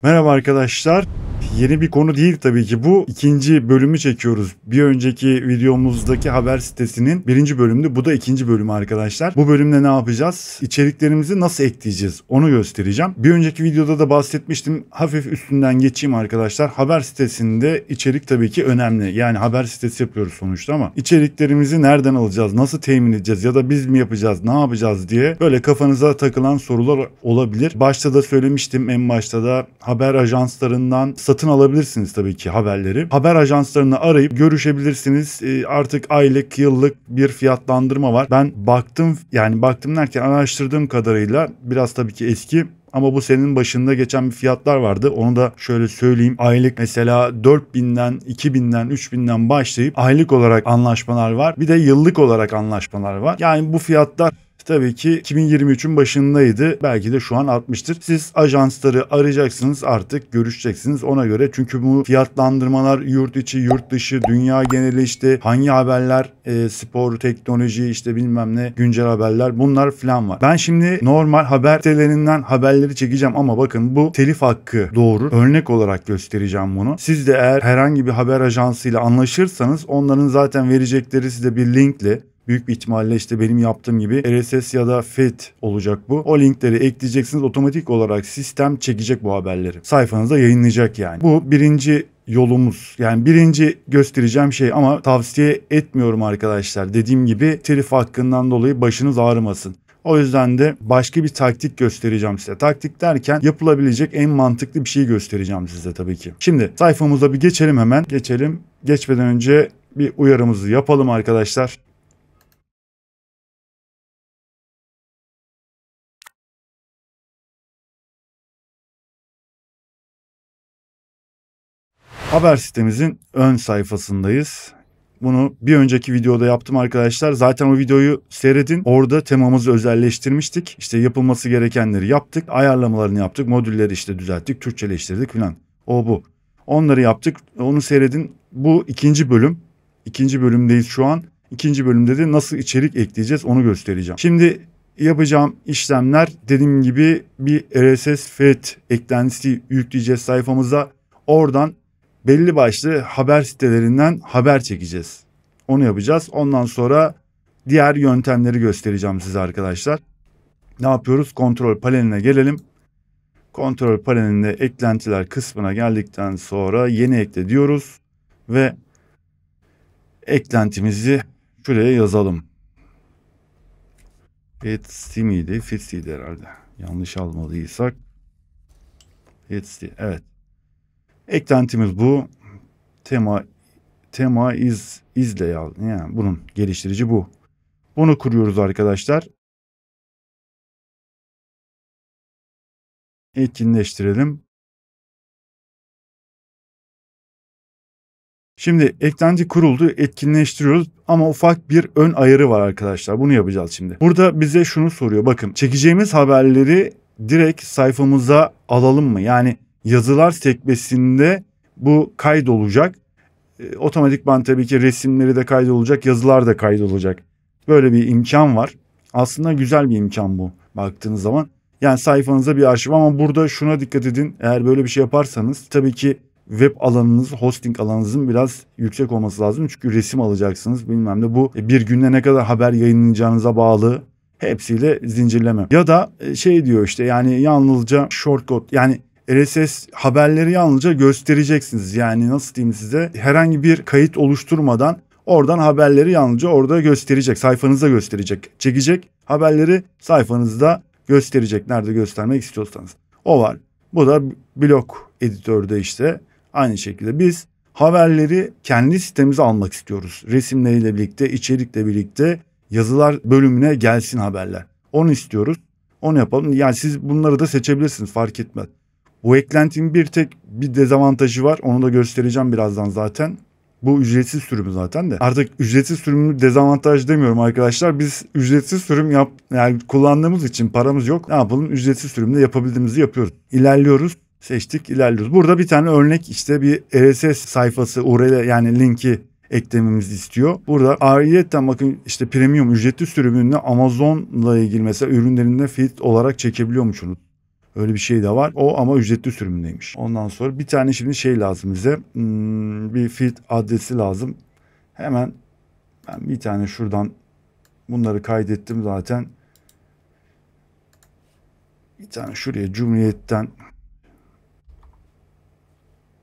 Merhaba arkadaşlar. Yeni bir konu değil tabii ki bu. İkinci bölümü çekiyoruz. Bir önceki videomuzdaki haber sitesinin birinci bölümü. Bu da ikinci bölümü arkadaşlar. Bu bölümde ne yapacağız? İçeriklerimizi nasıl ekleyeceğiz? Onu göstereceğim. Bir önceki videoda da bahsetmiştim. Hafif üstünden geçeyim arkadaşlar. Haber sitesinde içerik tabii ki önemli. Yani haber sitesi yapıyoruz sonuçta ama içeriklerimizi nereden alacağız? Nasıl temin edeceğiz? Ya da biz mi yapacağız? Ne yapacağız diye böyle kafanıza takılan sorular olabilir. Başta da söylemiştim, en başta da haber ajanslarından satın alabilirsiniz tabii ki haberleri. Haber ajanslarını arayıp görüşebilirsiniz. Artık aylık, yıllık bir fiyatlandırma var. Ben baktım, yani baktım derken araştırdığım kadarıyla biraz tabii ki eski. Ama bu senin başında geçen bir fiyatlar vardı. Onu da şöyle söyleyeyim. Aylık mesela 4.000'den, 2.000'den, 3.000'den başlayıp aylık olarak anlaşmalar var. Bir de yıllık olarak anlaşmalar var. Yani bu fiyatlar tabii ki 2023'ün başındaydı. Belki de şu an artmıştır. Siz ajansları arayacaksınız, artık görüşeceksiniz ona göre. Çünkü bu fiyatlandırmalar yurt içi, yurt dışı, dünya geneli, işte hangi haberler, spor, teknoloji, işte bilmem ne, güncel haberler, bunlar falan var. Ben şimdi normal haber sitelerinden haberleri çekeceğim ama bakın bu telif hakkı doğurur. Örnek olarak göstereceğim bunu. Siz de eğer herhangi bir haber ajansıyla anlaşırsanız onların zaten verecekleri size bir linkle, büyük bir ihtimalle işte benim yaptığım gibi RSS ya da feed olacak bu. O linkleri ekleyeceksiniz. Otomatik olarak sistem çekecek bu haberleri. Sayfanıza yayınlayacak yani. Bu birinci yolumuz. Yani birinci göstereceğim şey, ama tavsiye etmiyorum arkadaşlar. Dediğim gibi telif hakkından dolayı başınız ağrımasın. O yüzden de başka bir taktik göstereceğim size. Taktik derken yapılabilecek en mantıklı bir şeyi göstereceğim size tabii ki. Şimdi sayfamıza bir geçelim hemen. Geçelim. Geçmeden önce bir uyarımızı yapalım arkadaşlar. Haber sitemizin ön sayfasındayız. Bunu bir önceki videoda yaptım arkadaşlar. Zaten o videoyu seyredin. Orada temamızı özelleştirmiştik. İşte yapılması gerekenleri yaptık. Ayarlamalarını yaptık. Modülleri işte düzelttik. Türkçeleştirdik falan. O bu. Onları yaptık. Onu seyredin. Bu ikinci bölüm. İkinci bölümdeyiz şu an. İkinci bölümde de nasıl içerik ekleyeceğiz onu göstereceğim. Şimdi yapacağım işlemler, dediğim gibi, bir RSS feed eklentisi yükleyeceğiz sayfamıza. Oradan belli başlı haber sitelerinden haber çekeceğiz. Onu yapacağız. Ondan sonra diğer yöntemleri göstereceğim size arkadaşlar. Ne yapıyoruz? Kontrol paneline gelelim. Kontrol panelinde eklentiler kısmına geldikten sonra yeni ekle diyoruz ve eklentimizi şuraya yazalım. Etsy miydi? Fitsy'di herhalde. Yanlış almalıysak. Etsy, evet. Eklentimiz bu. Tema izle ya. Yani bunun geliştirici bu. Bunu kuruyoruz arkadaşlar. Etkinleştirelim. Şimdi eklenti kuruldu, etkinleştiriyoruz ama ufak bir ön ayarı var arkadaşlar. Bunu yapacağız şimdi. Burada bize şunu soruyor. Bakın, çekeceğimiz haberleri direkt sayfamıza alalım mı? Yani yazılar sekmesinde bu kaydolacak. Otomatikman tabii ki resimleri de kaydolacak, yazılar da kaydolacak. Böyle bir imkan var. Aslında güzel bir imkan bu baktığınız zaman. Yani sayfanıza bir arşiv, ama burada şuna dikkat edin. Eğer böyle bir şey yaparsanız tabii ki web alanınız, hosting alanınızın biraz yüksek olması lazım. Çünkü resim alacaksınız bilmem ne. Bu bir günde ne kadar haber yayınlayacağınıza bağlı. Hepsiyle zincirleme. Ya da şey diyor işte, yani yalnızca shortcode, yani RSS haberleri yalnızca göstereceksiniz. Yani nasıl diyeyim size, herhangi bir kayıt oluşturmadan oradan haberleri yalnızca orada gösterecek. Sayfanızda gösterecek. Çekecek haberleri sayfanızda gösterecek. Nerede göstermek istiyorsanız. O var. Bu da blok editörde işte. Aynı şekilde biz haberleri kendi sitemize almak istiyoruz. Resimleriyle birlikte, içerikle birlikte yazılar bölümüne gelsin haberler. Onu istiyoruz. Onu yapalım. Yani siz bunları da seçebilirsiniz, fark etmez. Bu eklentinin bir tek bir dezavantajı var. Onu da göstereceğim birazdan zaten. Bu ücretsiz sürümü zaten de. Artık ücretsiz sürümü dezavantaj demiyorum arkadaşlar. Biz ücretsiz sürüm yani kullandığımız için paramız yok. Ne yapalım? Ücretsiz sürümde yapabildiğimizi yapıyoruz. İlerliyoruz. Seçtik, ilerliyoruz. Burada bir tane örnek, işte bir RSS sayfası URL, yani linki eklememizi istiyor. Burada ayrıyeten bakın, işte premium ücretli sürümünde Amazon'la ilgili mesela ürünlerinde feed olarak çekebiliyormuşsunuz. Öyle bir şey de var. O ama ücretli sürümündeymiş. Ondan sonra bir tane şimdi şey lazım bize. Bir feed adresi lazım. Hemen ben bir tane şuradan bunları kaydettim zaten. Bir tane şuraya Cumhuriyet'ten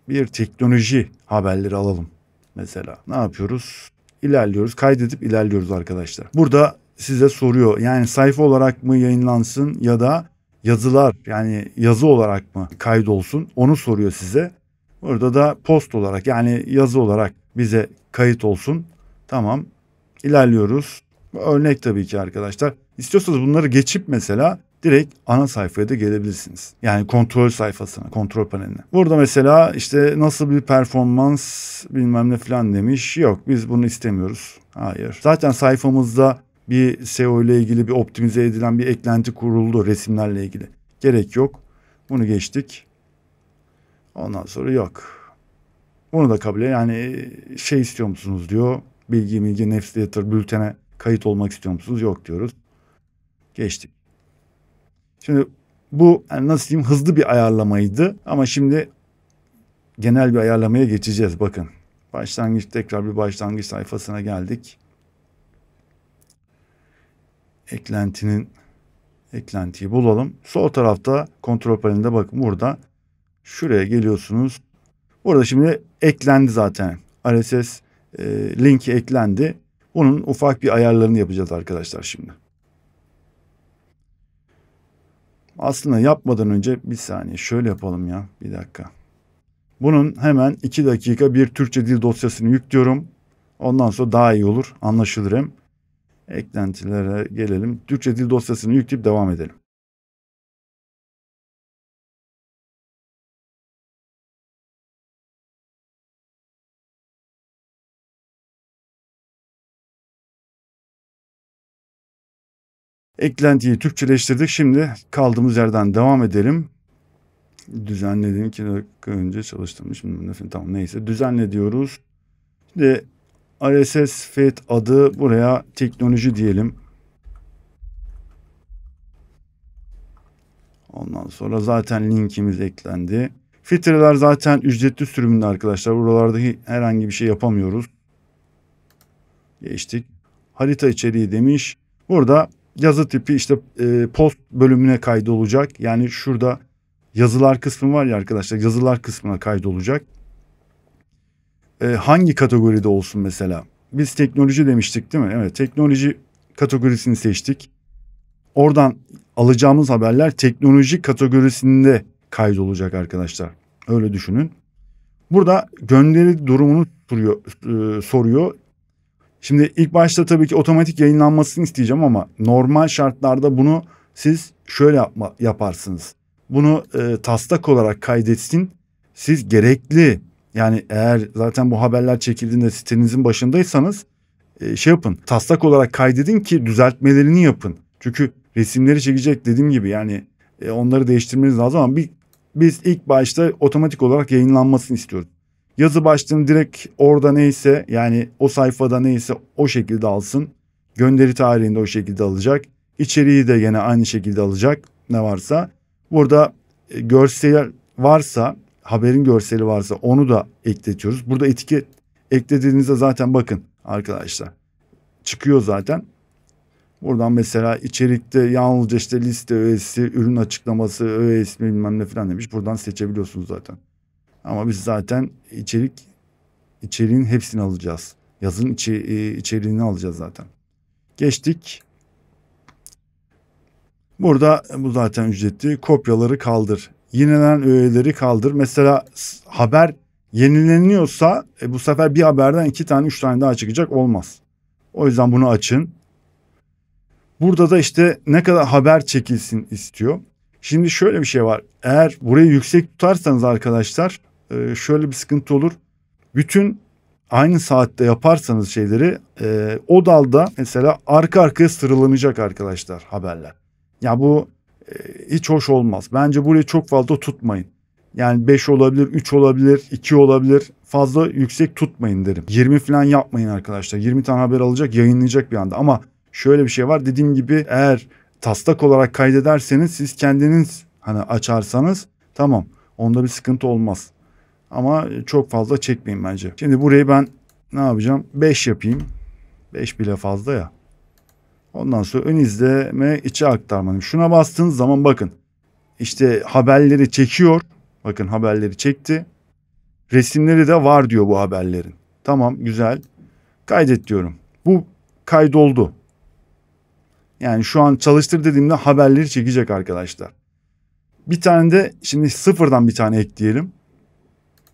bir teknoloji haberleri alalım. Mesela ne yapıyoruz? İlerliyoruz. Kaydedip ilerliyoruz arkadaşlar. Burada size soruyor. Yani sayfa olarak mı yayınlansın ya da yazılar yani yazı olarak mı kaydolsun? Onu soruyor size. Burada da post olarak yani yazı olarak bize kayıt olsun. Tamam. İlerliyoruz. Örnek tabii ki arkadaşlar. İstiyorsanız bunları geçip mesela direkt ana sayfaya da gelebilirsiniz. Yani kontrol sayfasına, kontrol paneline. Burada mesela işte nasıl bir performans bilmem ne falan demiş. Yok biz bunu istemiyoruz. Hayır. Zaten sayfamızda bir SEO ile ilgili bir optimize edilen bir eklenti kuruldu resimlerle ilgili. Gerek yok. Bunu geçtik. Ondan sonra yok. Bunu da kabul yani şey istiyor musunuz diyor. Bilgi newsletter bültene kayıt olmak istiyor musunuz? Yok diyoruz. Geçtik. Şimdi bu yani nasıl diyeyim hızlı bir ayarlamaydı ama şimdi genel bir ayarlamaya geçeceğiz. Bakın tekrar bir başlangıç sayfasına geldik. Eklentiyi bulalım. Sol tarafta kontrol panelinde bakın burada. Şuraya geliyorsunuz. Burada şimdi eklendi zaten. RSS linki eklendi. Bunun ufak bir ayarlarını yapacağız arkadaşlar şimdi. Aslında yapmadan önce bir saniye şöyle yapalım ya. Bir dakika. Bunun hemen 2 dakika bir Türkçe dil dosyasını yüklüyorum. Ondan sonra daha iyi olur. Anlaşılır hem. Eklentilere gelelim. Türkçe dil dosyasını yükleyip devam edelim. Eklentiyi Türkçeleştirdik. Şimdi kaldığımız yerden devam edelim. Düzenledim 2 dakika önce çalıştırmış. Tamam neyse düzenle diyoruz. Şimdi RSS feed adı buraya teknoloji diyelim. Ondan sonra zaten linkimiz eklendi. Filtreler zaten ücretli sürümünde arkadaşlar. Buralarda herhangi bir şey yapamıyoruz. Geçtik. Harita içeriği demiş. Burada yazı tipi işte post bölümüne kaydolacak. Yani şurada yazılar kısmı var ya arkadaşlar. Yazılar kısmına kaydolacak. Hangi kategoride olsun mesela? Biz teknoloji demiştik değil mi? Evet, teknoloji kategorisini seçtik. Oradan alacağımız haberler teknoloji kategorisinde kaydolacak arkadaşlar. Öyle düşünün. Burada gönderi durumunu soruyor. Şimdi ilk başta tabii ki otomatik yayınlanmasını isteyeceğim ama normal şartlarda bunu siz şöyle yaparsınız. Bunu taslak olarak kaydetsin. Siz gerekli yani eğer zaten bu haberler çekildiğinde sitenizin başındaysanız şey yapın. Taslak olarak kaydedin ki düzeltmelerini yapın. Çünkü resimleri çekecek dediğim gibi yani onları değiştirmeniz lazım ama biz ilk başta otomatik olarak yayınlanmasını istiyoruz. Yazı başlığını direkt orada neyse yani o sayfada neyse o şekilde alsın. Gönderi tarihinde o şekilde alacak. İçeriği de yine aynı şekilde alacak ne varsa. Burada görsel varsa haberin görseli varsa onu da ekletiyoruz. Burada etiket eklediğinizde zaten bakın arkadaşlar çıkıyor zaten. Buradan mesela içerikte yalnızca işte liste öğesi, ürün açıklaması, öğesi bilmem ne falan demiş. Buradan seçebiliyorsunuz zaten. Ama biz zaten içeriğin hepsini alacağız. Yazın içeriğini alacağız zaten. Geçtik. Burada bu zaten ücretli. Kopyaları kaldır. Yinelenen öğeleri kaldır. Mesela haber yenileniyorsa bu sefer bir haberden 2 tane 3 tane daha çıkacak olmaz. O yüzden bunu açın. Burada da işte ne kadar haber çekilsin istiyor. Şimdi şöyle bir şey var. Eğer burayı yüksek tutarsanız arkadaşlar şöyle bir sıkıntı olur. Bütün aynı saatte yaparsanız şeyleri o dalda mesela arka arkaya sıralanacak arkadaşlar haberler. Ya bu hiç hoş olmaz. Bence burayı çok fazla tutmayın. Yani 5 olabilir, 3 olabilir, 2 olabilir. Fazla yüksek tutmayın derim. 20 falan yapmayın arkadaşlar. 20 tane haber alacak, yayınlayacak bir anda. Ama şöyle bir şey var. Dediğim gibi eğer taslak olarak kaydederseniz siz kendiniz hani açarsanız tamam. Onda bir sıkıntı olmaz. Ama çok fazla çekmeyin bence. Şimdi burayı ben ne yapacağım? 5 yapayım. 5 bile fazla ya. Ondan sonra ön izleme içe aktarma. Şuna bastığınız zaman bakın. İşte haberleri çekiyor. Bakın haberleri çekti. Resimleri de var diyor bu haberlerin. Tamam, güzel. Kaydet diyorum. Bu kaydoldu. Yani şu an çalıştır dediğimde haberleri çekecek arkadaşlar. Bir tane de şimdi sıfırdan bir tane ekleyelim.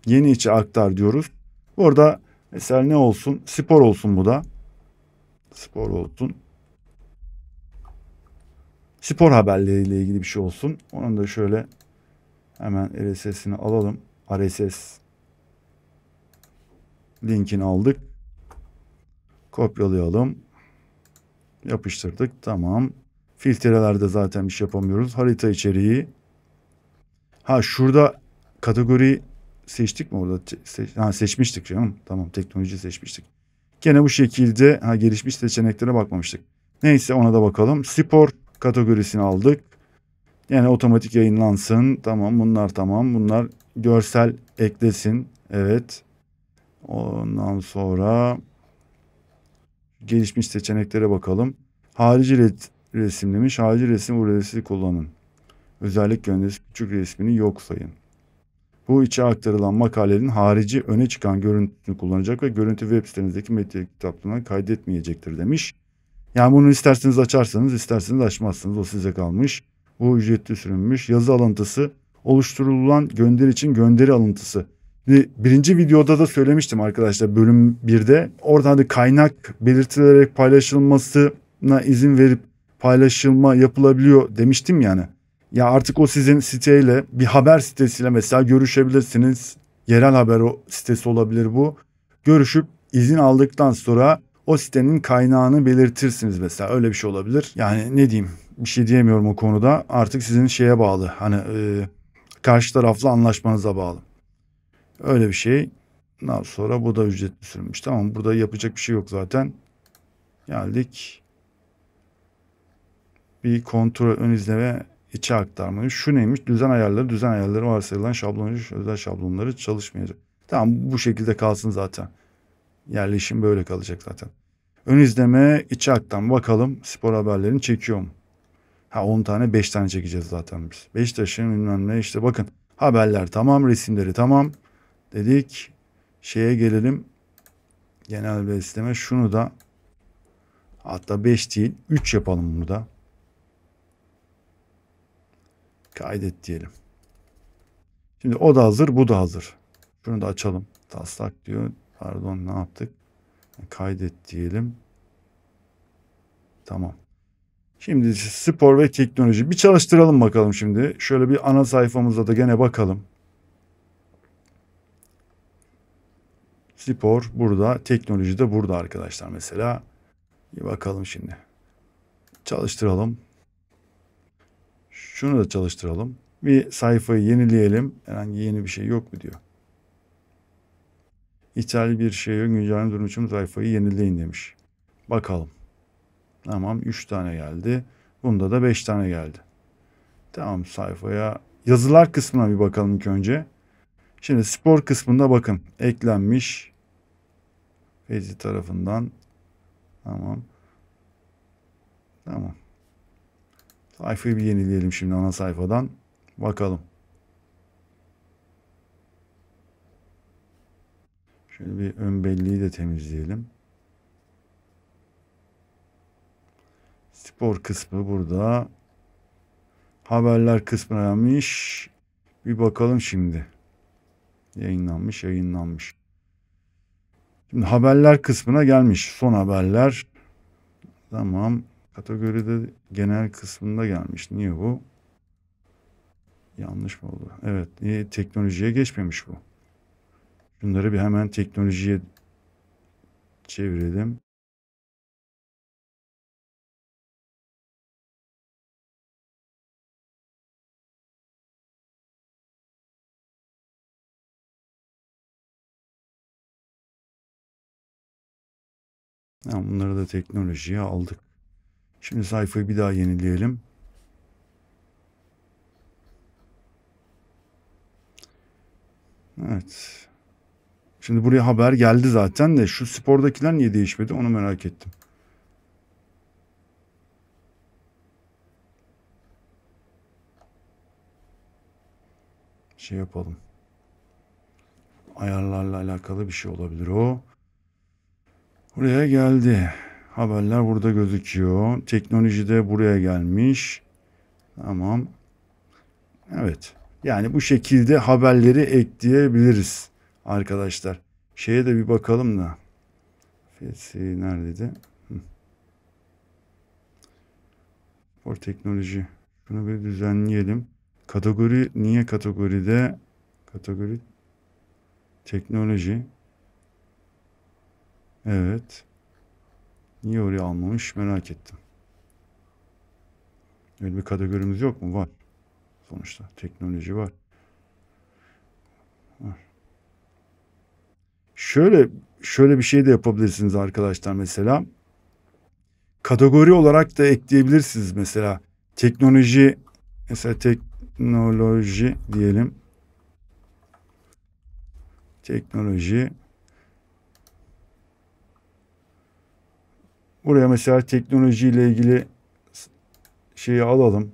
Yeni içe aktar diyoruz. Orada mesela ne olsun? Spor olsun bu da. Spor olsun. Spor haberleriyle ilgili bir şey olsun. Onun da şöyle hemen RSS'ini alalım. RSS linkini aldık. Kopyalayalım. Yapıştırdık. Tamam. Filtrelerde zaten bir şey yapamıyoruz. Harita içeriği. Ha şurada kategori seçtik mi orada? Seçmiştik canım. Tamam, teknoloji seçmiştik. Gene bu şekilde gelişmiş seçeneklere bakmamıştık. Neyse ona da bakalım. Spor kategorisini aldık. Yani otomatik yayınlansın. Tamam, bunlar tamam. Bunlar görsel eklesin. Evet. Ondan sonra gelişmiş seçeneklere bakalım. Harici resimlemiş. Harici resim URL'si kullanın. Özellik gönderisi küçük resmini yok sayın. Bu içe aktarılan makalenin harici öne çıkan görüntüsünü kullanacak ve görüntü web sitenizdeki medya kitaplarına kaydetmeyecektir demiş. Yani bunu isterseniz açarsanız, isterseniz açmazsınız. O size kalmış. Bu ücretli sürünmüş. Yazı alıntısı oluşturulan gönderi için gönderi alıntısı. Birinci videoda da söylemiştim arkadaşlar, bölüm 1'de. Orada hani kaynak belirtilerek paylaşılmasına izin verip paylaşılma yapılabiliyor demiştim yani. Ya artık o sizin siteyle, bir haber sitesiyle mesela görüşebilirsiniz. Yerel haber sitesi olabilir bu. Görüşüp izin aldıktan sonra o sitenin kaynağını belirtirsiniz mesela. Öyle bir şey olabilir. Yani ne diyeyim, bir şey diyemiyorum o konuda. Artık sizin şeye bağlı. Hani karşı tarafla anlaşmanıza bağlı. Öyle bir şey. Daha sonra bu da ücretli sürülmüş. Tamam, burada yapacak bir şey yok zaten. Geldik. Bir kontrol, ön izleme, içe aktarma. Şu neymiş? Düzen ayarları. Düzen ayarları varsayılan şabloncu özel şablonları çalışmayacak. Tamam, bu şekilde kalsın zaten. Yerleşim böyle kalacak zaten. Ön izleme, içe aktarma. Bakalım spor haberlerini çekiyor mu? 10 tane 5 tane çekeceğiz zaten biz. Beşiktaş'ın bilmem ne işte, bakın. Haberler tamam, resimleri tamam dedik. Şeye gelelim. Genel besleme. Şunu da hatta 5 değil 3 yapalım bunu da. Kaydet diyelim. Şimdi o da hazır, bu da hazır. Şunu da açalım. Taslak diyor. Pardon, ne yaptık? Kaydet diyelim. Tamam. Şimdi spor ve teknoloji. Bir çalıştıralım bakalım şimdi. Şöyle bir ana sayfamıza da gene bakalım. Spor burada, teknoloji de burada arkadaşlar mesela. Bir bakalım şimdi. Çalıştıralım. Şunu da çalıştıralım. Bir sayfayı yenileyelim. Herhangi yeni bir şey yok mu diyor. İthal bir şey yok. Güncelleme durum için sayfayı yenileyin demiş. Bakalım. Tamam, 3 tane geldi. Bunda da 5 tane geldi. Tamam, sayfaya yazılar kısmına bir bakalım ilk önce. Şimdi spor kısmında bakın eklenmiş. Feyzi tarafından. Tamam. Tamam. Sayfayı bir yenileyelim şimdi ana sayfadan. Bakalım. Şöyle bir ön belleği de temizleyelim. Spor kısmı burada. Haberler kısmına gelmiş. Bir bakalım şimdi. Yayınlanmış. Şimdi haberler kısmına gelmiş. Son haberler. Tamam. Kategoride genel kısmında gelmiş. Niye bu? Yanlış mı oldu? Evet. Niye teknolojiye geçmemiş bu? Bunları bir hemen teknolojiye çevirelim. Bunları da teknolojiye aldık. Şimdi sayfayı bir daha yenileyelim. Evet. Şimdi buraya haber geldi zaten de şu spordakiler niye değişmedi onu merak ettim. Şey yapalım. Ayarlarla alakalı bir şey olabilir o. Buraya geldi. Haberler burada gözüküyor. Teknoloji de buraya gelmiş. Tamam. Evet. Yani bu şekilde haberleri ekleyebiliriz arkadaşlar. Şeye de bir bakalım da. Fethi neredeydi? For teknoloji. Şunu bir düzenleyelim. Kategori niye kategoride? Kategori teknoloji. Evet. Niye oraya almamış merak ettim. Öyle bir kategorimiz yok mu? Var. Sonuçta teknoloji var. Var. Şöyle bir şey de yapabilirsiniz arkadaşlar mesela. Kategori olarak da ekleyebilirsiniz mesela. Teknoloji mesela teknoloji diyelim. Teknoloji. Buraya mesela teknolojiyle ilgili şeyi alalım.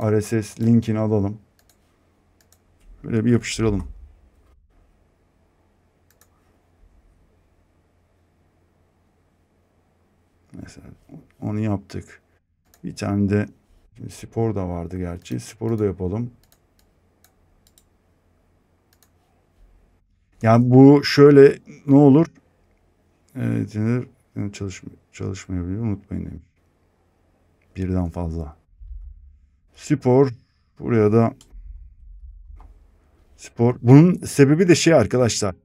RSS linkini alalım. Böyle bir yapıştıralım. Mesela onu yaptık. Bir tane de spor da vardı gerçi. Sporu da yapalım. Yani bu şöyle ne olur? Evet, çalışmayabilir unutmayın demiş. Birden fazla. Spor. Buraya da spor. Bunun sebebi de şey arkadaşlar.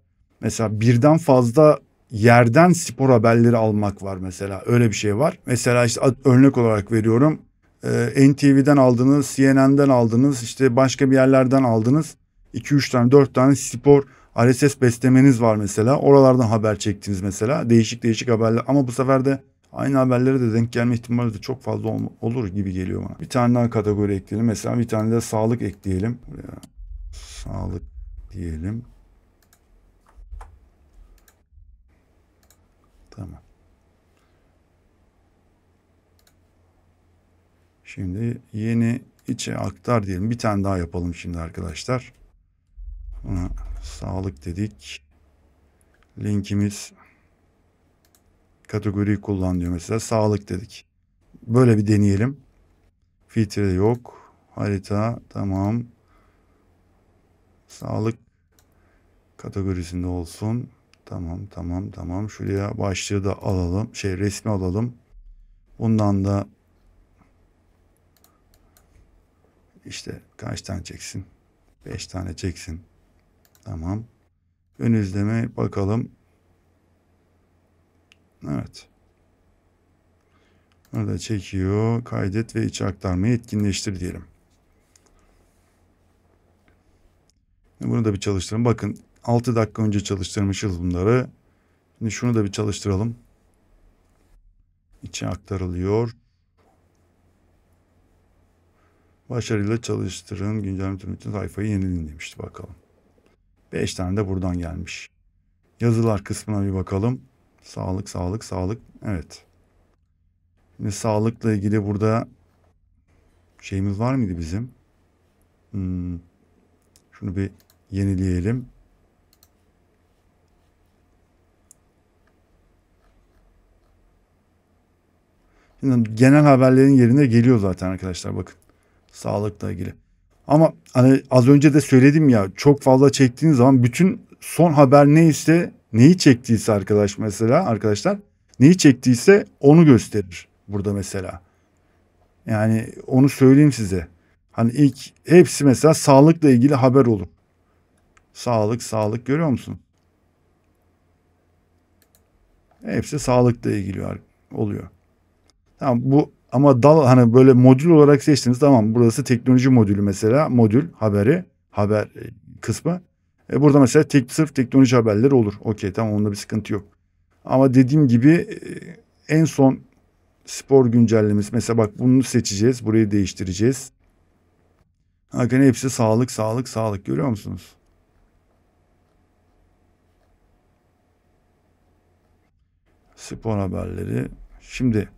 Mesela birden fazla yerden spor haberleri almak var mesela. Öyle bir şey var. Mesela işte örnek olarak veriyorum. NTV'den aldınız, CNN'den aldınız, işte başka bir yerlerden aldınız. 2-3 tane, 4 tane spor RSS beslemeniz var mesela. Oralardan haber çektiniz mesela. Değişik değişik haberler. Ama bu sefer de aynı haberlere de denk gelme ihtimali de çok fazla olur gibi geliyor bana. Bir tane daha kategori ekleyelim. Mesela bir tane de sağlık ekleyelim. Buraya sağlık diyelim. Tamam. Şimdi yeni içe aktar diyelim. Bir tane daha yapalım şimdi arkadaşlar. Buna sağlık dedik. Linkimiz kategoriyi kullan diyor mesela. Sağlık dedik. Böyle bir deneyelim. Filtre yok. Harita tamam. Sağlık kategorisinde olsun. Tamam. Şuraya başlığı da alalım. Resmi alalım. Bundan da işte kaç tane çeksin? 5 tane çeksin. Tamam. Ön izleme bakalım. Evet. Orada çekiyor. Kaydet ve içe aktarmayı etkinleştir diyelim. Bunu da bir çalıştıralım. Bakın 6 dakika önce çalıştırmışız bunları. Şimdi şunu da bir çalıştıralım. İçe aktarılıyor. Başarıyla çalıştırın. Güncel bütün sayfayı yenileyin demişti. Bakalım. 5 tane de buradan gelmiş. Yazılar kısmına bir bakalım. Sağlık. Evet. Şimdi sağlıkla ilgili burada şeyimiz var mıydı bizim? Şunu bir yenileyelim. Şimdi genel haberlerin yerine geliyor zaten arkadaşlar bakın. Sağlıkla ilgili. Ama hani az önce de söyledim ya çok fazla çektiğiniz zaman bütün son haber neyse neyi çektiyse arkadaşlar neyi çektiyse onu gösterir burada mesela. Yani onu söyleyeyim size. Hani ilk hepsi mesela sağlıkla ilgili haber olur. Sağlık görüyor musun? Hepsi sağlıkla ilgili oluyor. Tamam bu ama dal hani böyle modül olarak seçtiniz tamam burası teknoloji modülü mesela modül haber kısmı. Burada mesela sırf teknoloji haberleri olur. Okey tamam onda bir sıkıntı yok. Ama dediğim gibi en son spor güncellemesi mesela bak bunu seçeceğiz burayı değiştireceğiz. Bakın hepsi sağlık, sağlık, sağlık, görüyor musunuz? Spor haberleri. Şimdi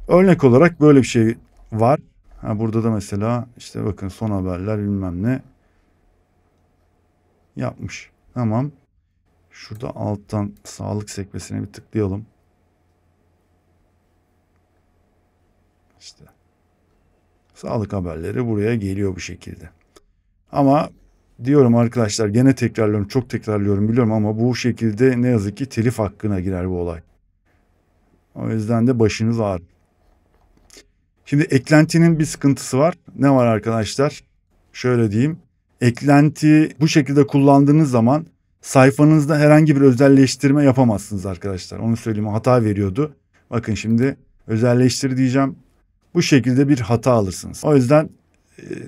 örnek olarak böyle bir şey var. Ha, burada da mesela işte bakın son haberler bilmem ne yapmış. Tamam. Şurada alttan sağlık sekmesine bir tıklayalım. İşte sağlık haberleri buraya geliyor bu şekilde. Ama diyorum arkadaşlar, gene tekrarlıyorum, çok tekrarlıyorum biliyorum ama bu şekilde ne yazık ki telif hakkına girer bu olay. O yüzden de başınız ağrır. Şimdi eklentinin bir sıkıntısı var. Ne var arkadaşlar? Şöyle diyeyim. Eklenti bu şekilde kullandığınız zaman sayfanızda herhangi bir özelleştirme yapamazsınız arkadaşlar. Onu söyleyeyim, hata veriyordu. Bakın şimdi özelleştir diyeceğim. Bu şekilde bir hata alırsınız. O yüzden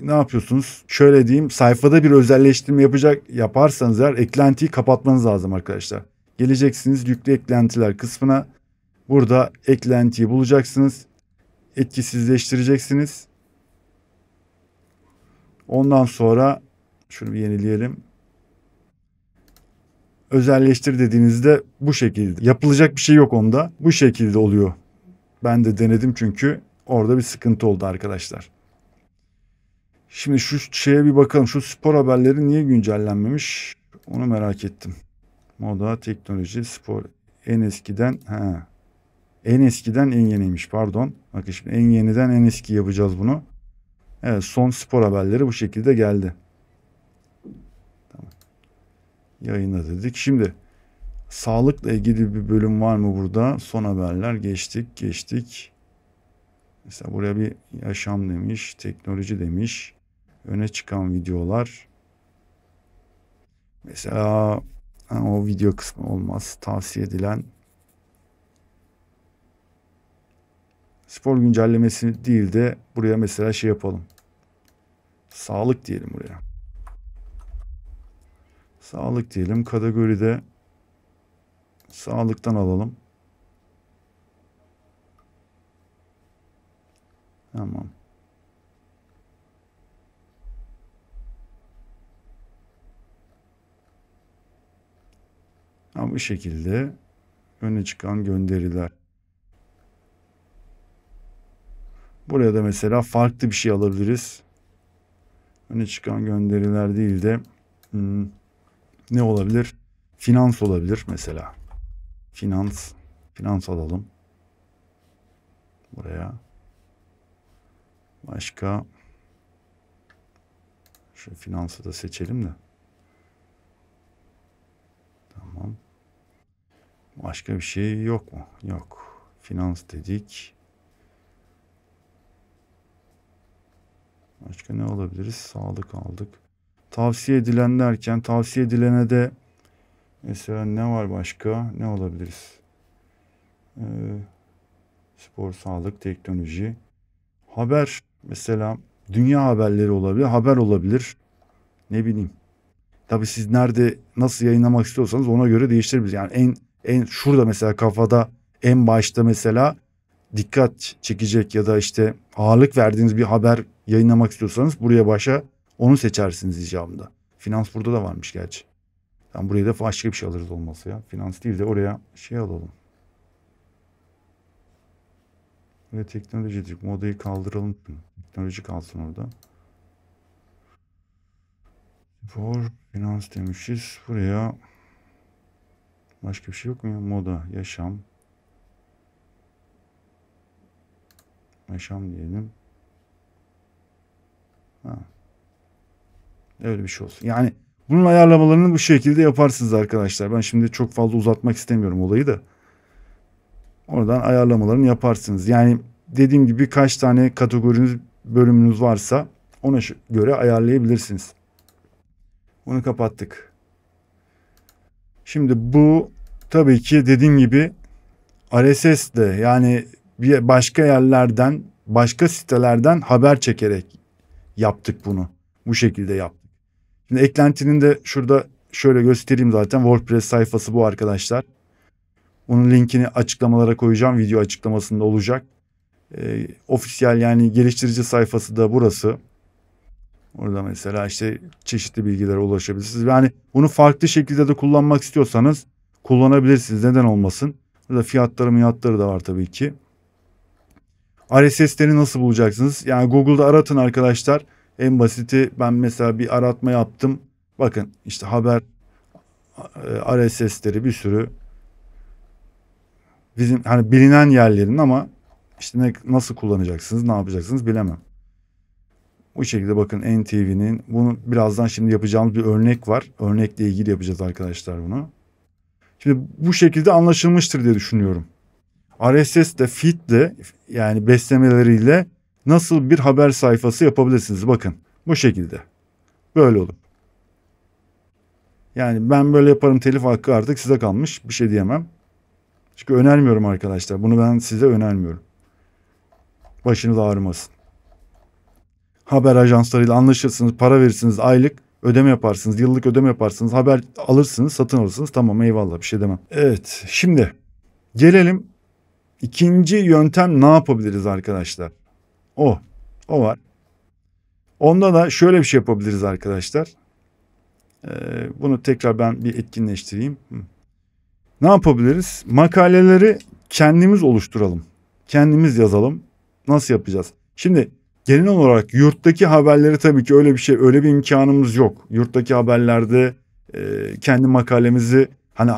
ne yapıyorsunuz? Şöyle diyeyim, sayfada bir özelleştirme yaparsanız eğer eklentiyi kapatmanız lazım arkadaşlar. Geleceksiniz yüklü eklentiler kısmına. Burada eklentiyi bulacaksınız. Etkisizleştireceksiniz. Ondan sonra şunu bir yenileyelim. Özelleştir dediğinizde bu şekilde. Yapılacak bir şey yok onda. Bu şekilde oluyor. Ben de denedim çünkü orada bir sıkıntı oldu arkadaşlar. Şimdi şu şeye bir bakalım. Şu spor haberleri niye güncellenmemiş? Onu merak ettim. Moda, teknoloji, spor. En eskiden en eskiden en yeniymiş, pardon. Bakın şimdi en yeniden en eski yapacağız bunu. Evet, son spor haberleri bu şekilde geldi. Tamam. Yayına dedik. Şimdi sağlıkla ilgili bir bölüm var mı burada? Son haberler geçtik. Mesela buraya bir yaşam demiş, teknoloji demiş. Öne çıkan videolar. Mesela o video kısmı olmaz. Tavsiye edilen spor güncellemesi değil de buraya mesela şey yapalım. Sağlık diyelim buraya. Sağlık diyelim. Kategoride sağlıktan alalım. Tamam. Bu şekilde öne çıkan gönderiler. Buraya da mesela farklı bir şey alabiliriz. Öne çıkan gönderiler değil de ne olabilir? Finans olabilir mesela. Finans alalım. Buraya. Başka. Şu finansı da seçelim de. Tamam. Başka bir şey yok mu? Yok. Finans dedik. Başka ne olabiliriz? Sağlık aldık. Tavsiye edilen derken tavsiye edilene de mesela ne var başka? Ne olabiliriz? Spor, sağlık, teknoloji. Haber mesela dünya haberleri olabilir. Haber olabilir. Ne bileyim. Tabii siz nerede nasıl yayınlamak istiyorsanız ona göre değiştirebiliriz. Yani en şurada mesela kafada en başta mesela dikkat çekecek ya da işte ağırlık verdiğiniz bir haber yayınlamak istiyorsanız buraya başa onu seçersiniz icabında. Finans burada da varmış gerçi. Yani buraya da başka bir şey alırız olması ya. Finans değil de oraya şey alalım. Ve teknoloji dedik. Modayı kaldıralım. Teknoloji kalsın orada. Spor, finans demişiz. Buraya başka bir şey yok mu ya? Moda, yaşam. Yaşam diyelim. Öyle bir şey olsun. Yani bunun ayarlamalarını bu şekilde yaparsınız arkadaşlar. Ben şimdi çok fazla uzatmak istemiyorum olayı da. Oradan ayarlamalarını yaparsınız. Yani dediğim gibi kaç tane kategoriniz, bölümünüz varsa ona göre ayarlayabilirsiniz. Bunu kapattık. Şimdi bu tabii ki dediğim gibi RSS'de yani bir başka yerlerden, başka sitelerden haber çekerek yaptık bunu. Bu şekilde yaptık. Şimdi eklentinin de şurada şöyle göstereyim zaten. WordPress sayfası bu arkadaşlar. Onun linkini açıklamalara koyacağım. Video açıklamasında olacak. Ofisiyel yani geliştirici sayfası da burası. Orada mesela işte çeşitli bilgilere ulaşabilirsiniz. Yani bunu farklı şekilde de kullanmak istiyorsanız kullanabilirsiniz. Neden olmasın? Burada fiyatları da var tabii ki. RSS'leri nasıl bulacaksınız? Yani Google'da aratın arkadaşlar. En basiti, ben mesela bir aratma yaptım. Bakın işte haber RSS'leri bir sürü. Bizim hani bilinen yerlerin ama işte nasıl kullanacaksınız, ne yapacaksınız bilemem. Bu şekilde bakın NTV'nin, bunu birazdan şimdi yapacağımız bir örnek var. Örnekle ilgili yapacağız arkadaşlar bunu. Şimdi bu şekilde anlaşılmıştır diye düşünüyorum. RSS de feed de yani beslemeleriyle nasıl bir haber sayfası yapabilirsiniz? Bakın bu şekilde. Böyle olur. Yani ben böyle yaparım, telif hakkı artık size kalmış, bir şey diyemem. Çünkü önermiyorum arkadaşlar. Bunu ben size önermiyorum. Başınız ağrımasın. Haber ajanslarıyla anlaşırsınız, para verirsiniz, aylık ödeme yaparsınız, yıllık ödeme yaparsınız, haber alırsınız, satın alırsınız. Tamam, eyvallah, bir şey demem. Evet, şimdi gelelim ikinci yöntem, ne yapabiliriz arkadaşlar? O var. Onda da şöyle bir şey yapabiliriz arkadaşlar. Bunu tekrar ben bir etkinleştireyim. Ne yapabiliriz? Makaleleri kendimiz oluşturalım. Kendimiz yazalım. Nasıl yapacağız? Şimdi genel olarak yurttaki haberleri, tabii ki öyle bir imkanımız yok. Yurttaki haberlerde kendi makalemizi, hani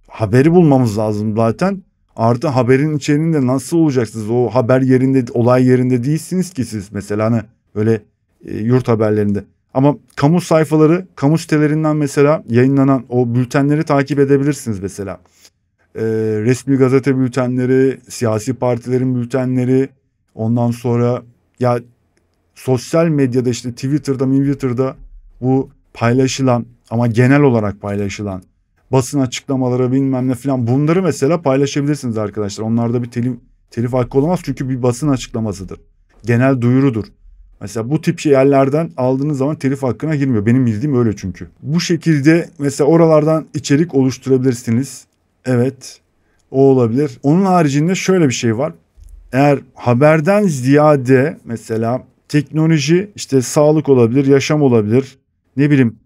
haberi bulmamız lazım zaten. Artı haberin içeriğinde nasıl olacaksınız? O haber yerinde, olay yerinde değilsiniz ki siz mesela, hani öyle yurt haberlerinde. Ama kamu sayfaları, kamu sitelerinden mesela yayınlanan o bültenleri takip edebilirsiniz mesela. Resmi gazete bültenleri, siyasi partilerin bültenleri, ondan sonra ya sosyal medyada işte Twitter'da bu paylaşılan, ama genel olarak paylaşılan basın açıklamaları bilmem ne falan, bunları mesela paylaşabilirsiniz arkadaşlar. Onlarda bir telif hakkı olamaz çünkü bir basın açıklamasıdır. Genel duyurudur. Mesela bu tip yerlerden aldığınız zaman telif hakkına girmiyor. Benim bildiğim öyle çünkü. Bu şekilde mesela oralardan içerik oluşturabilirsiniz. Evet, o olabilir. Onun haricinde şöyle bir şey var. Eğer haberden ziyade mesela teknoloji, işte sağlık olabilir, yaşam olabilir, ne bileyim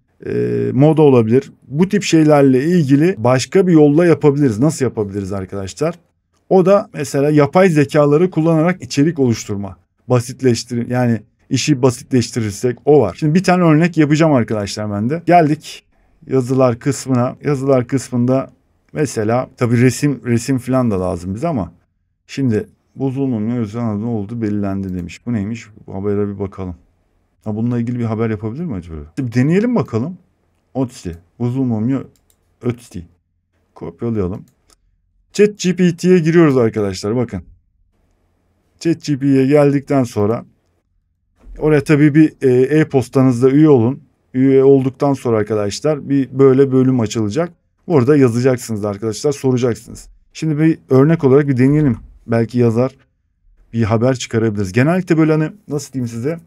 moda olabilir. Bu tip şeylerle ilgili başka bir yolla yapabiliriz. Nasıl yapabiliriz arkadaşlar? O da mesela yapay zekaları kullanarak içerik oluşturma. Yani işi basitleştirirsek o var. Şimdi bir tane örnek yapacağım arkadaşlar ben de. Geldik yazılar kısmına. Yazılar kısmında mesela tabii resim falan da lazım bize, ama şimdi bozulmanın özel adı ne oldu belirlendi demiş. Bu neymiş? Bu habere bir bakalım. Ha, bununla ilgili bir haber yapabilir mi acaba? Bir deneyelim bakalım. Otsi. Bozulmamıyor. Ötsi. Kopyalayalım. ChatGPT'ye giriyoruz arkadaşlar, bakın. ChatGPT'ye geldikten sonra oraya tabii bir e-postanızda üye olun. Üye olduktan sonra arkadaşlar bir böyle bölüm açılacak. Orada yazacaksınız arkadaşlar, soracaksınız. Şimdi bir örnek olarak bir deneyelim. Belki yazar, bir haber çıkarabiliriz. Genellikle böyle, hani nasıl diyeyim size,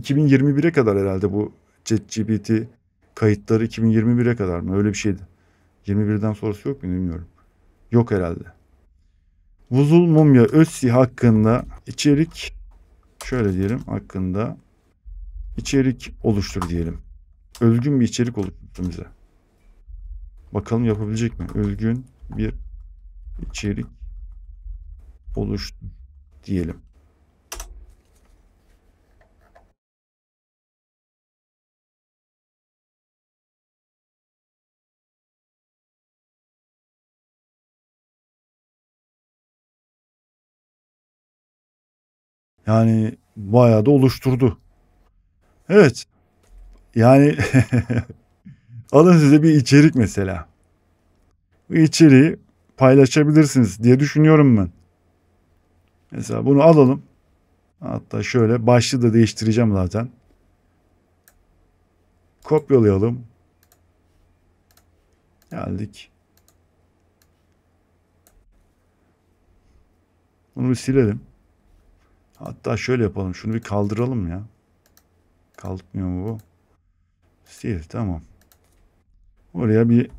2021'e kadar herhalde bu ChatGPT kayıtları, 2021'e kadar mı? Öyle bir şeydi. 21'den sonrası yok mu bilmiyorum. Yok herhalde. Vuzul Mumya Özsi hakkında içerik, şöyle diyelim, hakkında içerik oluştur diyelim. Özgün bir içerik oluştursun bize. Bakalım yapabilecek mi? Özgün bir içerik oluştur diyelim. Yani bayağı da oluşturdu. Evet. Yani alın size bir içerik mesela. Bu içeriği paylaşabilirsiniz diye düşünüyorum ben. Mesela bunu alalım. Hatta şöyle başlığı da değiştireceğim zaten. Kopyalayalım. Geldik. Bunu bir silelim. Hatta şöyle yapalım. Şunu bir kaldıralım ya. Kaldırmıyor mu bu? Sil, tamam. Oraya bir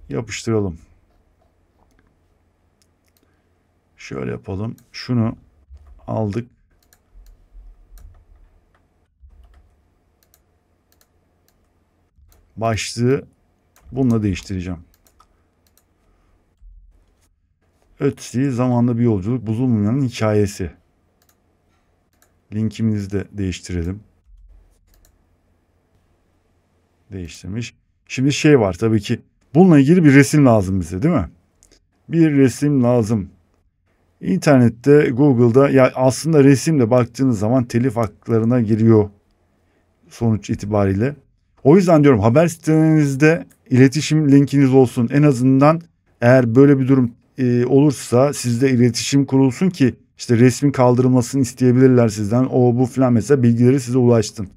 yapıştıralım. Şöyle yapalım. Şunu aldık. Başlığı bununla değiştireceğim. Ötzi zamanda bir yolculuk, buzulmayanın hikayesi. Linkimizi de değiştirelim. Değiştirmiş. Şimdi şey var tabii ki. Bununla ilgili bir resim lazım bize, değil mi? Bir resim lazım. İnternette, Google'da ya aslında resimle baktığınız zaman telif haklarına giriyor sonuç itibariyle. O yüzden diyorum haber sitelerinizde iletişim linkiniz olsun. En azından eğer böyle bir durum olursa sizde iletişim kurulsun ki işte resmin kaldırılmasını isteyebilirler sizden. O bu filan mesela bilgileri size ulaşsın.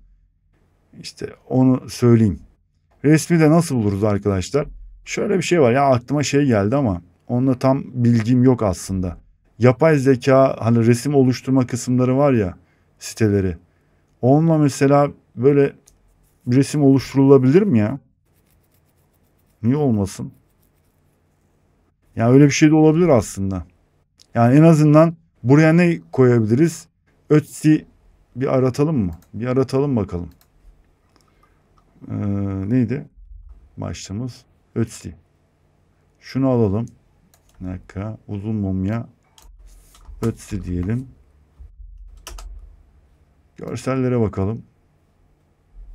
İşte onu söyleyeyim. Resmi de nasıl buluruz arkadaşlar? Şöyle bir şey var ya aklıma şey geldi ama onunla tam bilgim yok aslında. Yapay zeka hani resim oluşturma kısımları var ya siteleri. Onunla mesela böyle bir resim oluşturulabilir mi ya? Niye olmasın? Yani öyle bir şey de olabilir aslında. Yani en azından buraya ne koyabiliriz? Ötzi bir aratalım mı? Bir aratalım bakalım. Neydi? Başlığımız Ötzi. Şunu alalım. Bir dakika. Uzun mumya Ötzi diyelim. Görsellere bakalım.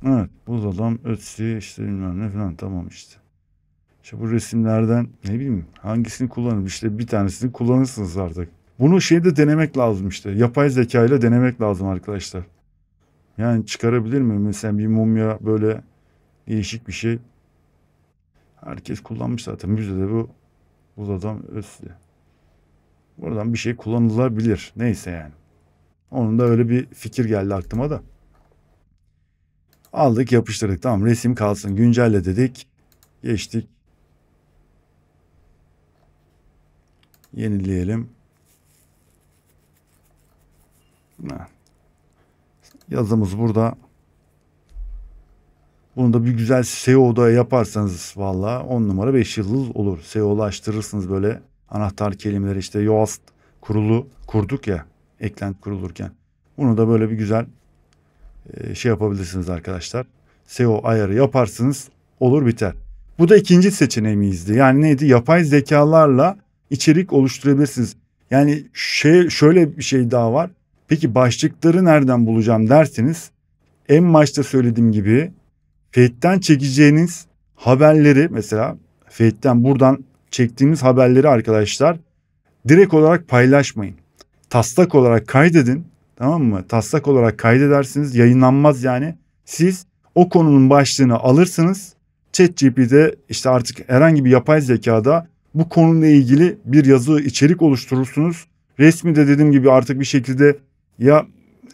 Evet. Buz adam Ötzi işte bilmem ne falan tamam işte. İşte bu resimlerden ne bileyim hangisini kullanır? İşte bir tanesini kullanırsınız artık. Bunu şeyde denemek lazım işte. Yapay zeka ile denemek lazım arkadaşlar. Yani çıkarabilir mi? Mesela bir mumya böyle değişik bir şey. Herkes kullanmış zaten. Müzede bu buz adam Ötzi. Buradan bir şey kullanılabilir. Neyse yani. Onun da öyle bir fikir geldi aklıma da. Aldık yapıştırdık. Tamam resim kalsın. Güncelle dedik. Geçtik. Yenileyelim. Yazımız burada. Bunu da bir güzel SEO'da yaparsanız valla 10 numara 5 yıldız olur. SEO'laştırırsınız böyle anahtar kelimeleri işte Yoast kurulu kurduk ya eklenti kurulurken. Bunu da böyle bir güzel şey yapabilirsiniz arkadaşlar. SEO ayarı yaparsınız olur biter. Bu da ikinci seçeneğimizdi. Yani neydi? Yapay zekalarla içerik oluşturabilirsiniz. Yani şöyle bir şey daha var. Peki başlıkları nereden bulacağım derseniz en başta söylediğim gibi Feed'den çekeceğiniz haberleri mesela Feed'den buradan çektiğimiz haberleri arkadaşlar direkt olarak paylaşmayın. Taslak olarak kaydedin. Tamam mı? Taslak olarak kaydedersiniz. Yayınlanmaz yani. Siz o konunun başlığını alırsınız. ChatGPT'de işte artık herhangi bir yapay zekada bu konuyla ilgili bir yazı içerik oluşturursunuz. Resmi de dediğim gibi artık bir şekilde ya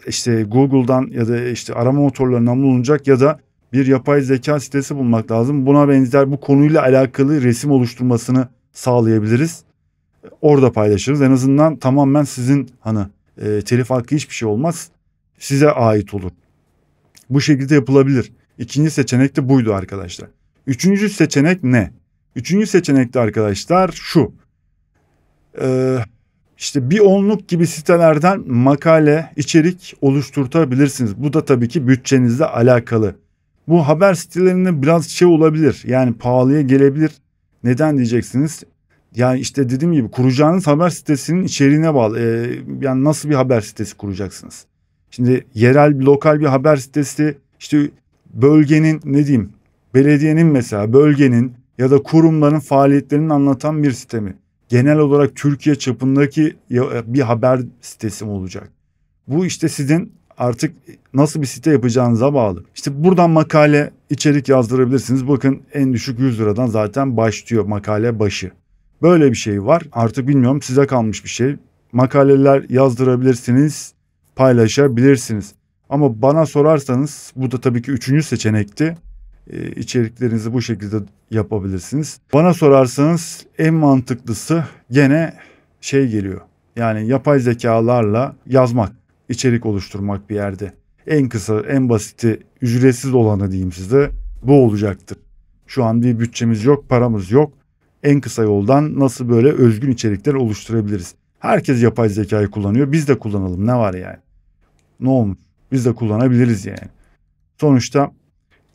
işte Google'dan ya da işte arama motorlarından bulunacak ya da bir yapay zeka sitesi bulmak lazım. Buna benzer bu konuyla alakalı resim oluşturmasını sağlayabiliriz. Orada paylaşırız. En azından tamamen sizin hani telif hakkı hiçbir şey olmaz. Size ait olur. Bu şekilde yapılabilir. İkinci seçenek de buydu arkadaşlar. Üçüncü seçenek ne? Üçüncü seçenek de arkadaşlar şu. İşte bir onluk gibi sitelerden makale, içerik oluşturtabilirsiniz. Bu da tabii ki bütçenizle alakalı. Bu haber sitelerinde biraz şey olabilir. Yani pahalıya gelebilir. Neden diyeceksiniz? Yani işte dediğim gibi kuracağınız haber sitesinin içeriğine bağlı. Yani nasıl bir haber sitesi kuracaksınız? Şimdi yerel, lokal bir haber sitesi işte bölgenin ne diyeyim belediyenin mesela bölgenin ya da kurumların faaliyetlerini anlatan bir site mi? Genel olarak Türkiye çapındaki bir haber sitesi mi olacak? Bu işte sizin artık nasıl bir site yapacağınıza bağlı. İşte buradan makale içerik yazdırabilirsiniz. Bakın en düşük 100 liradan zaten başlıyor makale başı. Böyle bir şey var. Artık bilmiyorum size kalmış bir şey. Makaleler yazdırabilirsiniz, paylaşabilirsiniz. Ama bana sorarsanız bu da tabii ki üçüncü seçenekti. İçeriklerinizi bu şekilde yapabilirsiniz. Bana sorarsanız en mantıklısı gene şey geliyor. Yani yapay zekalarla yazmak, içerik oluşturmak bir yerde. En kısa, en basiti, ücretsiz olanı diyeyim size bu olacaktır. Şu an bir bütçemiz yok, paramız yok. En kısa yoldan nasıl böyle özgün içerikler oluşturabiliriz? Herkes yapay zekayı kullanıyor. Biz de kullanalım. Ne var yani? Ne olmuş? Biz de kullanabiliriz yani. Sonuçta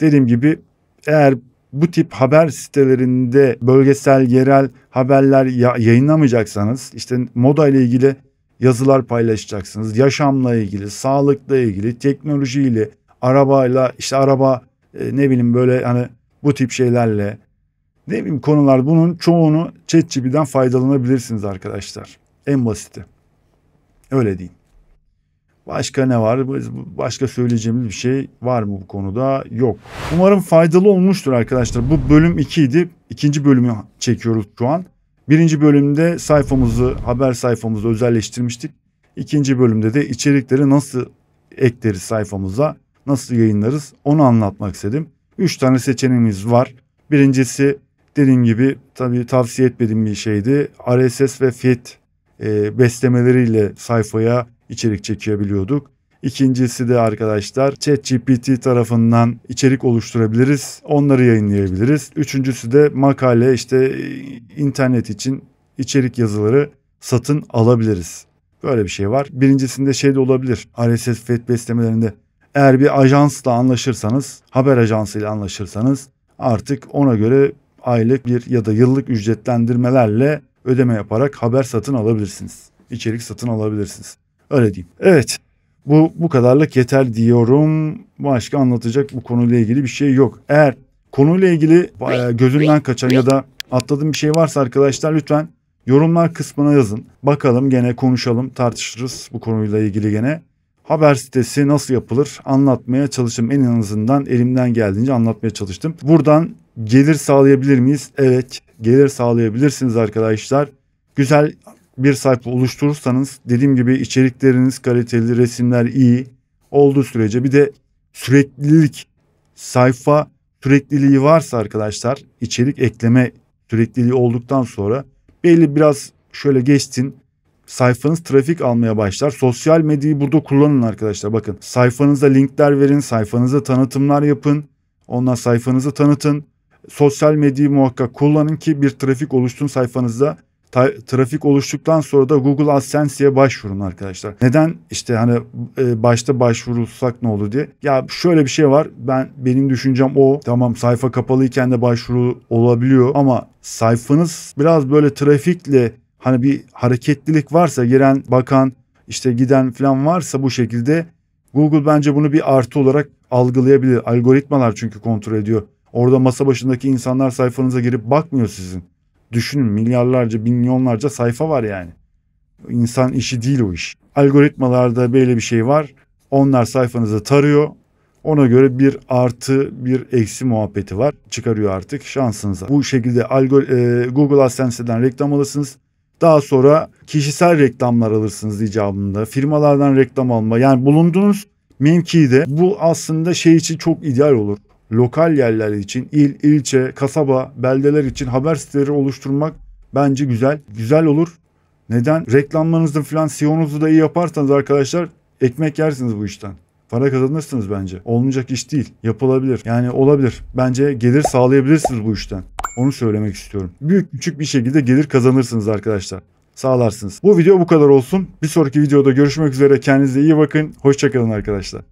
dediğim gibi eğer bu tip haber sitelerinde bölgesel, yerel haberler yayınlamayacaksanız, işte moda ile ilgili yazılar paylaşacaksınız, yaşamla ilgili, sağlıkla ilgili, teknolojiyle, arabayla, işte araba ne bileyim böyle hani bu tip şeylerle, ne bileyim konular, bunun çoğunu ChatGPT'den faydalanabilirsiniz arkadaşlar. En basiti. Öyle diyeyim. Başka ne var? Başka söyleyeceğimiz bir şey var mı bu konuda? Yok. Umarım faydalı olmuştur arkadaşlar. Bu bölüm 2 idi. İkinci bölümü çekiyoruz şu an. Birinci bölümde sayfamızı, haber sayfamızı özelleştirmiştik. İkinci bölümde de içerikleri nasıl ekleriz sayfamıza, nasıl yayınlarız onu anlatmak istedim. 3 tane seçeneğimiz var. Birincisi dediğim gibi tabii tavsiye etmediğim bir şeydi. RSS ve feed beslemeleriyle sayfaya içerik çekebiliyorduk. İkincisi de arkadaşlar ChatGPT tarafından içerik oluşturabiliriz. Onları yayınlayabiliriz. Üçüncüsü de makale, işte internet için içerik yazıları satın alabiliriz. Böyle bir şey var. Birincisinde şey de olabilir. RSS feed beslemelerinde eğer bir ajansla anlaşırsanız, haber ajansıyla anlaşırsanız artık ona göre aylık bir ya da yıllık ücretlendirmelerle ödeme yaparak haber satın alabilirsiniz. İçerik satın alabilirsiniz. Öyle diyeyim. Evet. Bu kadarlık yeter diyorum. Başka anlatacak bu konuyla ilgili bir şey yok. Eğer konuyla ilgili gözünden kaçan ya da atladığım bir şey varsa arkadaşlar lütfen yorumlar kısmına yazın. Bakalım, gene konuşalım, tartışırız bu konuyla ilgili gene. Haber sitesi nasıl yapılır anlatmaya çalıştım. En azından elimden geldiğince anlatmaya çalıştım. Buradan gelir sağlayabilir miyiz? Evet, gelir sağlayabilirsiniz arkadaşlar. Güzel bir sayfa oluşturursanız, dediğim gibi içerikleriniz kaliteli, resimler iyi olduğu sürece, bir de süreklilik, sayfa sürekliliği varsa arkadaşlar, içerik ekleme sürekliliği olduktan sonra belli biraz şöyle geçsin, sayfanız trafik almaya başlar. Sosyal medyayı burada kullanın arkadaşlar. Bakın, sayfanıza linkler verin, sayfanıza tanıtımlar yapın. Ondan sayfanızı tanıtın. Sosyal medyayı muhakkak kullanın ki bir trafik oluşsun sayfanızda. Trafik oluştuktan sonra da Google AdSense'ye başvurun arkadaşlar. Neden? İşte hani başta başvurursak ne olur diye. Ya şöyle bir şey var. Benim düşüncem o. Tamam, sayfa kapalıyken de başvuru olabiliyor ama sayfanız biraz böyle trafikle, hani bir hareketlilik varsa, giren bakan işte giden falan varsa, bu şekilde Google bence bunu bir artı olarak algılayabilir. Algoritmalar çünkü kontrol ediyor. Orada masa başındaki insanlar sayfanıza girip bakmıyor sizin. Düşünün, milyarlarca, milyonlarca sayfa var yani. İnsan işi değil o iş. Algoritmalarda böyle bir şey var. Onlar sayfanızı tarıyor. Ona göre bir artı bir eksi muhabbeti var. Çıkarıyor artık şansınıza. Bu şekilde Google AdSense'den reklam alırsınız. Daha sonra kişisel reklamlar alırsınız icabında. Firmalardan reklam alma. Yani bulunduğunuz mevkide bu aslında şey için çok ideal olur. Lokal yerler için, il, ilçe, kasaba, beldeler için haber siteleri oluşturmak bence güzel olur. Neden? Reklamlarınızı falan, SEO'nuzu da iyi yaparsanız arkadaşlar, ekmek yersiniz bu işten. Para kazanırsınız bence. Olmayacak iş değil. Yapılabilir. Yani olabilir. Bence gelir sağlayabilirsiniz bu işten. Onu söylemek istiyorum. Büyük küçük bir şekilde gelir kazanırsınız arkadaşlar. Sağlarsınız. Bu video bu kadar olsun. Bir sonraki videoda görüşmek üzere. Kendinize iyi bakın. Hoşça kalın arkadaşlar.